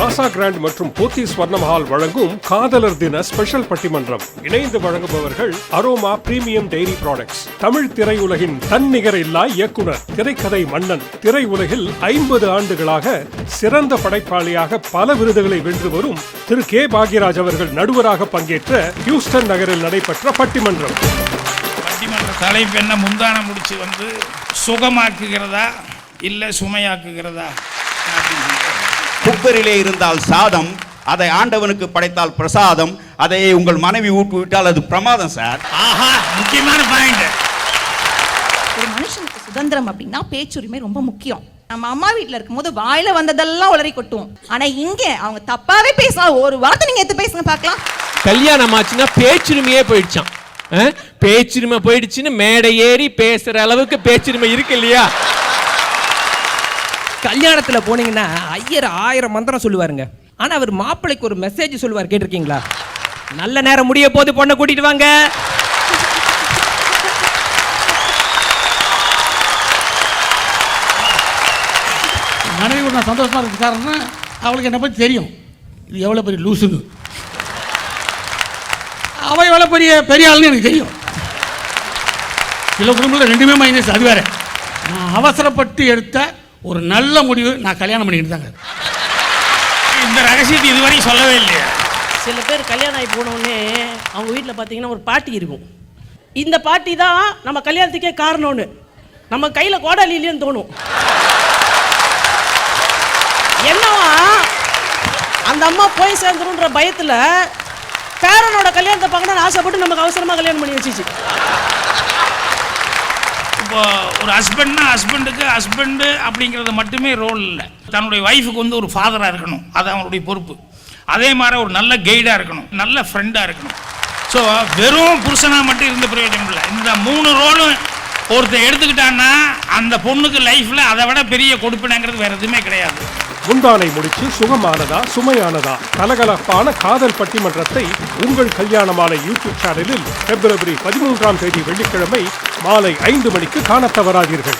காசா grand மற்றும் போத்தி ஸ்வர்ணமஹால் வழங்கும் காதலர் தின ஸ்பெஷல் பட்டிமன்றம். இணைந்து வழங்குபவர்கள் Aroma premium dairy products. Tamil திரையுலகின் தன்னிகர் இல்லா இயக்குனர், திரைக்கதை மன்னன், திரையுலகில் 50 ஆண்டுகளாக சிறந்த படைப்பாளியாக பல விருதுகளை வென்று வரும் திரு கே பாக்யராஜ் அவர்கள் நடுவராக பங்கேற்ற ஹியூஸ்டன் நகரில் நடைபெற்ற பட்டிமன்றம். பட்டிமன்ற தலைப்பு என்ன? முந்தான முடிச்சு வந்து சுகமாக்குகிறதா இல்ல சுமையாக்குகிறதா? குக்கரிலே இருந்தால் சாதம், அதை ஆண்டவனுக்கு படைத்தால் பிரசாதம், அதை உங்கள் மனைவி ஊட்டிவிட்டால் அது பிரமாதம் சார். ஆஹா, முக்கியமான பாயிண்ட். ஒரு மனுஷனுக்கு சுதந்திரம் அப்படின்னா பேச்சுரிமை ரொம்ப முக்கியம். நம்ம அம்மா வீட்டுல இருக்கும்போது வாயில வந்ததெல்லாம் உளறி கொட்டுவோம். ஆனா இங்க அவங்க தப்பாவே பேசலாம். ஒரு வார்த்தை நீங்க எடுத்து பேசுங்க பார்க்கலாம். கல்யாணம் ஆச்சுன்னா பேச்சுரிமையே போயிடுச்சான். பேச்சுரிமை போயிடுச்சுன்னு மேடை ஏறி பேசுற அளவுக்கு பேச்சுரிமை இருக்கு இல்லையா? கல்யாணத்துல போனீங்கன்னா ஐயர் 1000 மந்திரம் சொல்லுவாருங்க. ஆனா அவர் மாப்பிள்ளைக்கு ஒரு மெசேஜ் சொல்லுவார், கேட்டிருக்கீங்களா? நல்ல நேரம் முடிய போது பொண்ணை கூட்டிட்டு வாங்க. மனைவி நான் சந்தோஷமா இருக்கு காரணம் அவளுக்கு என்னை பற்றி தெரியும். இது எவ்வளோ பெரிய லூசுன்னு, அவள் எவ்வளோ பெரிய ஆளுன்னு எனக்கு தெரியும். சில குடும்பத்தில் 2மே மைனஸ். அது வேற. நான் அவசரப்பட்டு எடுத்த ஒரு நல்ல முடிவு. நான் கல்யாணம் பண்ணிட்டு தாங்க. இந்த ரகசியத்தை இதுவரையும் சொல்லவே இல்லையா? சில பேர் கல்யாணம் ஆகி போனோடனே அவங்க வீட்டில் பார்த்தீங்கன்னா ஒரு பாட்டி இருக்கும். இந்த பாட்டி தான் நம்ம கல்யாணத்துக்கே காரணம்னு நம்ம கையில் கோடாலி இல்லைன்னு தோணும். என்னவா அந்த அம்மா போய் சேர்ந்துருன்ற பயத்தில் பேரனோட கல்யாணத்தை பார்க்கணும்னு ஆசைப்பட்டு நமக்கு அவசரமாக கல்யாணம் பண்ணி வச்சிச்சு. இப்போ ஒரு ஹஸ்பண்ட்னா ஹஸ்பண்டுக்கு ஹஸ்பண்டு அப்படிங்கிறது மட்டுமே ரோல் இல்லை. தன்னுடைய ஒய்ஃபுக்கு வந்து ஒரு ஃபாதராக இருக்கணும், அது அவங்களுடைய பொறுப்பு. அதே மாதிரி ஒரு நல்ல கைடாக இருக்கணும், நல்ல ஃப்ரெண்டாக இருக்கணும். ஸோ வெறும் புருஷனாக மட்டும் இருந்த பிரயோஜனம் இல்லை. இந்த 3 ரோலும் ஒருத்தர் எடுத்துக்கிட்டான்னா அந்த பொண்ணுக்கு லைஃப்பில் அதை விட பெரிய கொடுப்பினங்கிறது வேறு எதுவுமே கிடையாது. முந்தானை முடிச்சு சுகமானதா சுமையானதா? கலகலப்பான காதல் பட்டிமன்றத்தை உங்கள் கல்யாண மாலை யூடியூப் சேனலில் February 13 வெள்ளிக்கிழமை மாலை 5 மணிக்கு காணத் தவறாதீர்கள்.